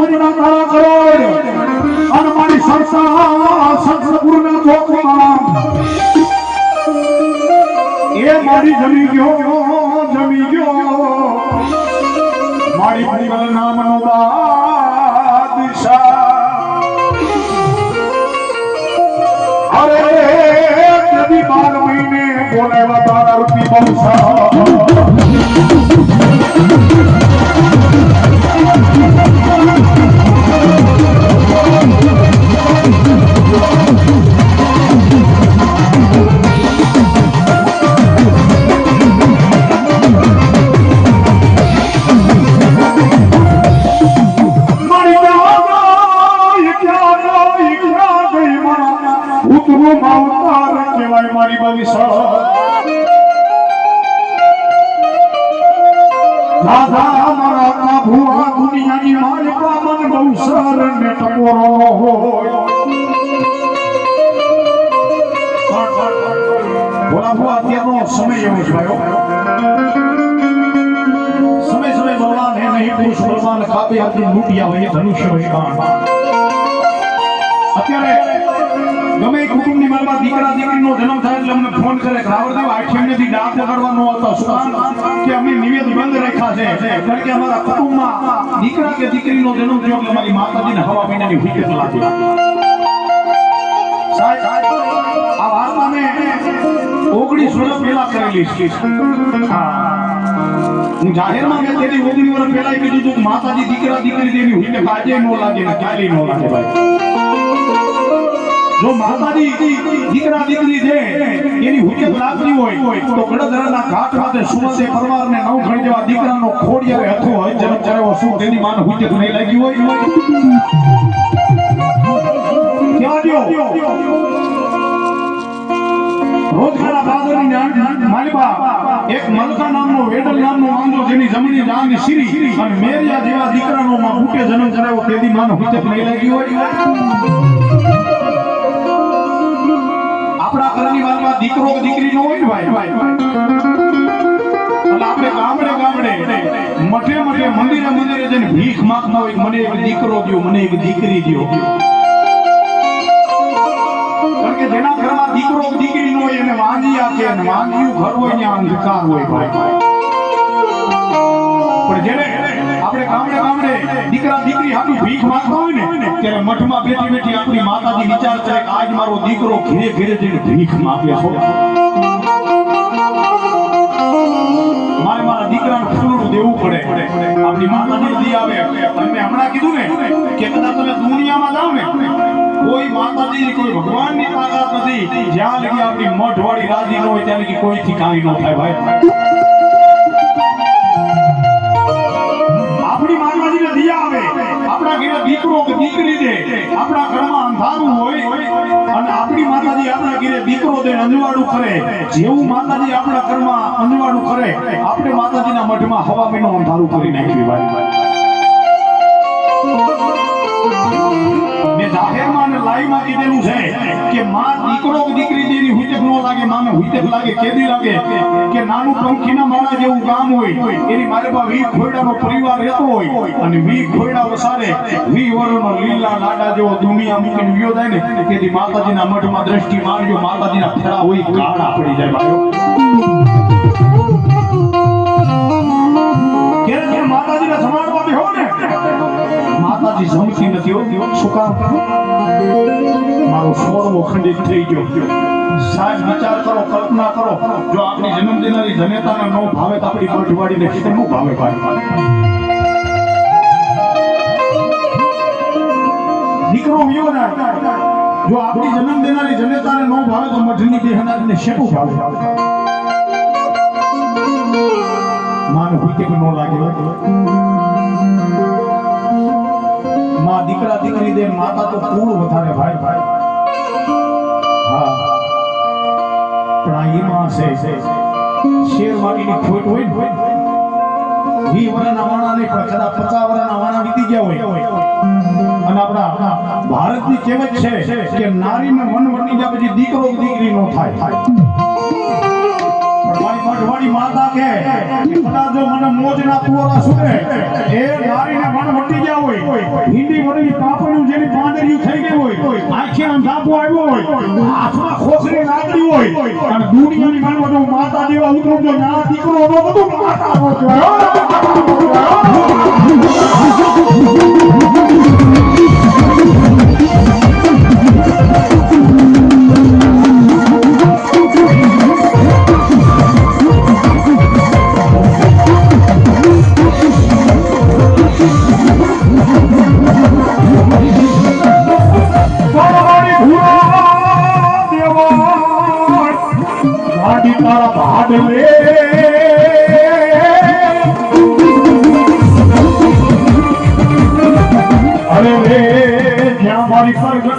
સુમના તારા કરોડ અને મારી સંસ્થા સંતપુરના ચોકમાં એ મારી જમી ગયો મારી પરિવાર નામનો બાદશાહ અરે કદી 12 મહિને બોલાવા તારા રૂપી બહુસા મારી ભવિષ્ય દાદા મારા ભુવા દુનિયાની માલિકા મન બહુસર ને ટકોરો હોય ભોલા ભુવા અત્યારનો સમય એવો છે ભાઈઓ સમય ભગવાન હે નહીં પુરુષ ભગવાન કાપી આપી લૂંટિયા હોય ધનુષ્ય હોય કામ અત્યારે ગમે કુટુંબની માલમાં દીકરા દીકરીનો જન્મ થાય એટલે અમને ફોન કરે રાવળદેવ આઠમનેથી ડાક વગાડવાનો હતો શું કે અમે નિવેદ બંધ રાખ્યા છે કારણ કે અમારા કુટુંબમાં દીકરા કે દીકરીનો જન્મ થયો એટલે અમારી માતાજીને હવા મહિનાની વિકેટ લાગી સાહેબ આ વાત અમે 19 વર્ષ પહેલા કરેલી છે હું જાહેરમાં મેં તેની 19 વર્ષ પહેલા કીધું હતું માતાજી દીકરા દીકરી દેવી વિકેટ આજે ન લાગે ને ક્યારે ન લાગે ભાઈ જો માતાજી દીકરા દીકરી છે એની હુકેત લાગતી હોય તો ગડદરાના ઘાટ માથે સુમતે પરમારને નવ ઘણી જેવા દીકરાનો ખોડિયારે હતો હોય જન્મ ચરાવો શું તેની માન હુકેત નહીં લાગી હોય ક્યાં ગયો રોજગારા બાદરની માલિકા એક મલકા નામનો વેડલ નામનો વાંદો જેની જમણી જાંગ શીરી અને મેરિયા જેવા દીકરાનો માં હુકે જન્મ ચરાવો તેની માન હુકેત નહીં લાગી હોય આપણા ઘરની વાતમાં દીકરો કે દીકરી નો હોય ને ભાઈ એટલે આપણે ગામડે મઠે મંદિરે જઈને ભીખ માંગતા હોય મને એક દીકરો દ્યો મને એક દીકરી દ્યો કારણ કે જેના ઘરમાં દીકરો કે દીકરી નો હોય એને વાંજિયા કે વાંજિયું ઘર હોય ત્યાં અંધકાર હોય ભાઈ પણ જેને આપણે ગામડે દીકરા દીકરી હાટુ ભીખ માંગતા હોય ને ત્યારે મઠમાં બેઠી આપણી માતાજી વિચાર કરે કે આજ મારો દીકરો ઘરે જઈને ભીખ માંગે છે મારા દીકરાને ફૂલડું દેવું પડે આપણી માતાજી દી આવે અને હમણાં કીધું ને કે કદાચ તમે દુનિયામાં જાવ ને કોઈ માતાજી કોઈ ભગવાનની તાકાત નથી જ્યાં લગી આપણી મઠવાળી રાજી ન હોય ત્યાં લગી કોઈથી કાંઈ ન થાય ભાઈ આપણી માતાજીને દિયા આવે આપણા ઘરે દીકરો કે દીકરી દે આપણા ઘરમાં અંધારું હોય અને આપણી માતાજી આપણા ઘરે દીકરો દે અંજવાળું કરે જેવું માતાજી આપણા ઘરમાં અંજવાળું કરે આપણે માતાજીના મઠમાં હવા મહિનો અંધારું કરી નાખ્યું ભાઈ મેં જાહેરમાં અને લાઈવમાં કીધેલું છે કે માં દીકરો કે દીકરી દેની હુજક ન લાગે માને હુજક લાગે કેદી લાગે કે નાનું પંખીના માળા જેવું ગામ હોય એની મારે પાસે 20 ખોયડાનો પરિવાર રહેતો હોય અને 20 ખોયડા વસારે 20 વર્ષનો લીલા લાડા જેવો દુનિયા મૂકીને વિયો જાય ને તેથી માતાજીના મઠમાં દ્રષ્ટિ મારજો માતાજીના ફેરા હોય કાળા પડી જાય ભાઈઓ કે માતાજીના જમાડવા બેહો ને માતાજી જમતી નથી શું કામ મારો સોળમો ખંડિત થઈ ગયો સાજ વિચાર કરો કલ્પના કરો જો આપણી જન્મદિનારી જનેતાને નો ભાવે તો આપણી મઠવાડીને કેમ ભાવે ભાઈ દીકરો વિયો ના જો આપણી જન્મદિનારી જનેતાને નો ભાવે તો મઠની બેહનારને શેકું ભાવે માનો ભૂકે નો લાગે માં દીકરા દીકરી દે માતા તો કુળ વધારે ભાઈ હા પણ આ ઈમાં છે શેર વાગીની ખોટ હોય 20 વર્ષના વાણા નહીં પણ કદાચ 50 વર્ષના વાણા વીતી ગયા હોય અને આપણા ભારતની કહેવત છે કે નારીને મન વટી જાય પછી દીકરો દીકરી નો થાય પણ મારી વઢવાડી માતા કે કદાચ જો મને મોજના તુવરા સુને એ નારીને મન વટી ગયા હોય હિન્દી વળી પાપણું જેની પાંદરિયું થઈ ગઈ હોય આંખે આમ ધાપો આવ્યો હોય હાથમાં ખોસરી લાગડી હોય અને દુનિયાની મન બધું માતા જેવા ઉતરું જો ના દીકરો નો બધું માતા નો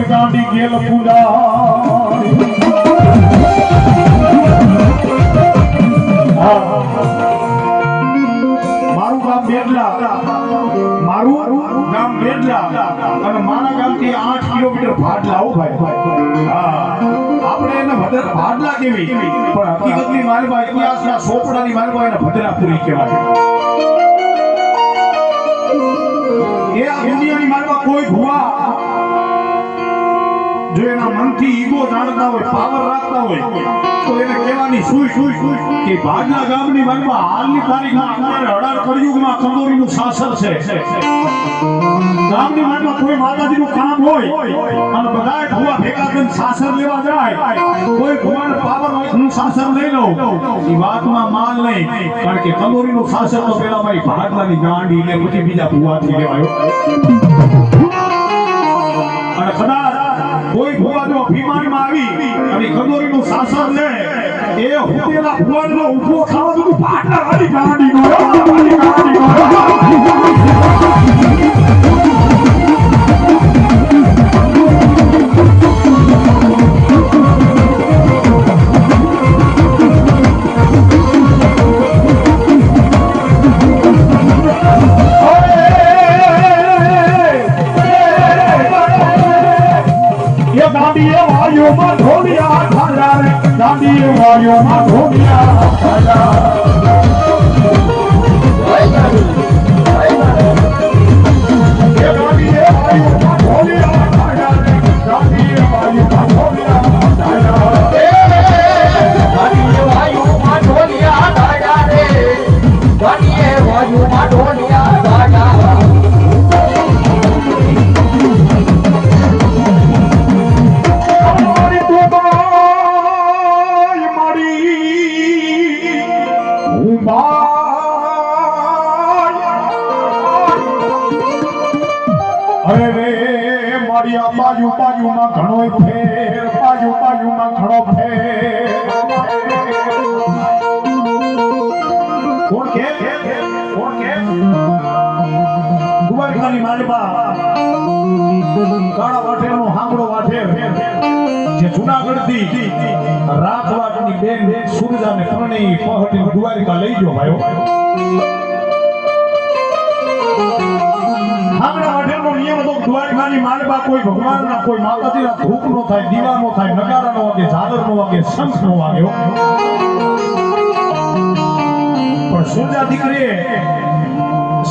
ગાંડી ગેલ પૂજા મારું ગામ બેડલા અને મારા ગામથી 8 કિલોમીટર ભાડલા આવું ભાઈ આપણે એને ભાડલા કેવી પણ હકીકતની માલવા ઇતિહાસના સોપડાની માલવા એને ભદ્રાપુરી કહેવાય એ આ દુનિયાની માલવા કોઈ ભુવા જો એના મનથી ઈગો જાણતા હોય પાવર રાખતા હોય તો એને કહેવાની સુઈ કે ભાડલા ગામની મનમાં હાલની તારીખમાં અત્યારે 18 કળિયુગમાં કંદોરીનું શાસન છે ગામની મનમાં કોઈ માતાજીનું કામ હોય અને બધાય ભુવા ભેગા થઈને શાસન લેવા જાય કોઈ ભુવાને પાવર હોય હું શાસન લઈ લઉં એ વાતમાં માલ નહીં કારણ કે કંદોરીનું શાસન તો પેલા મારી ભાડલાની ગાંડી એટલે પછી બીજા ભુવાથી લેવાયો અને કદાચ કોઈ ભુવા જો અભિમાનમાં આવી અને કંદોરીનું શાસન લે એ હુતેલા ભુવાનો ઉભો ખાવા બધું ભાડલા વાળી ગાંડી નો બાજુમાં ઘણો ફેર બાજુમાં ઘણો ફેર કોણ કે દ્વારકાની માલપા કાળા વાઠેરનો હાંગડો વાઠેર જે જૂનાગઢથી રાખવાટની બેન સુરજાને પરણી પહોંચી દ્વારકા લઈ ગયો ભાઈઓ દ્વારકાની માલપા કોઈ ભગવાનના કોઈ માતાજીના ધૂપ નો થાય દીવા નો થાય નગારા નો વાગે ઝાલર નો વાગે શંખ નો વાગ્યો પણ સુરજા દીકરીએ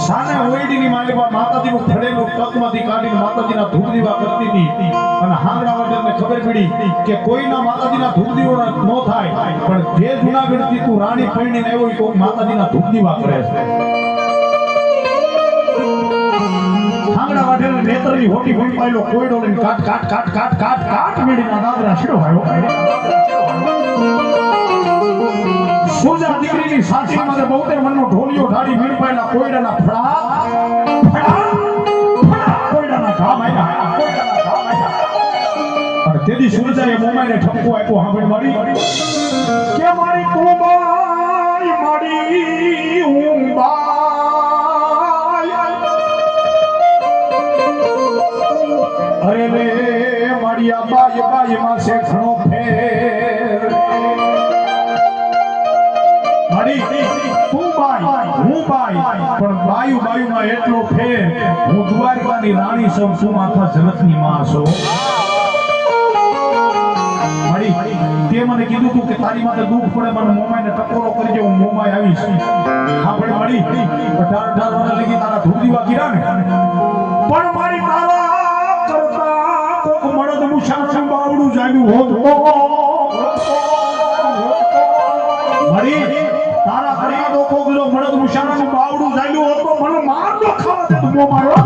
સાને ઓઈડીની માલપા માતાજીનું ફળેલું તકમાંથી કાઢીને માતાજીના ધૂપ દીવા કરતી હતી અને હાંગડા વાટેને ખબર પડી કે કોઈના માતાજીના ધૂપ દીવા નો થાય પણ જે જૂનાગઢથી તું રાણી પરણીને આવ્યો તો માતાજીના ધૂપ દીવા કરે છે હાંગડા વાટેને નેત્રની હોટી ભૂલ પાયલો કોઈડો લઈને કાટ મેડીના દાદરા શીડો ભાયો સુરજા દીકરીની સાક્ષીમાં બહુતેર મનનો ઢોલિયો ઢાળી મીણ પાયલા કોઈડાના ફડા કોઈડાના ઘા માર્યા અને તેદી સુરજાએ મોમાઈને ઠપકો આપ્યો હાંભળ મારી કે મારી તુંબાઈ મારી ઉંબાઈ અરે રે માડિયા બાઈ માં છે ઘણો ફેર મારી તું બાઈ હું બાઈ પણ બાયુમાં એટલો ફેર હું દ્વારકાની રાણી છું તું આખા જગતની માં છો મારી તે મને કીધું તું કે તારી માથે દુઃખ પડે મને મોમાઈને ટકોરો કરજે હું મોમાઈ આવીશ હા પણ મળી 18 વર્ષ લગી તારા ધૂળદીવા કીરા ને પણ મારી તારા કરતા કોક મળદ મુશાનું બાવડું જાગ્યું હોત મળી તારા ઘરે તો કોક જો મળદ મુશાનું બાવડું જાગ્યું હોત તો મને માર તો ખાવા દે તું મોમાયો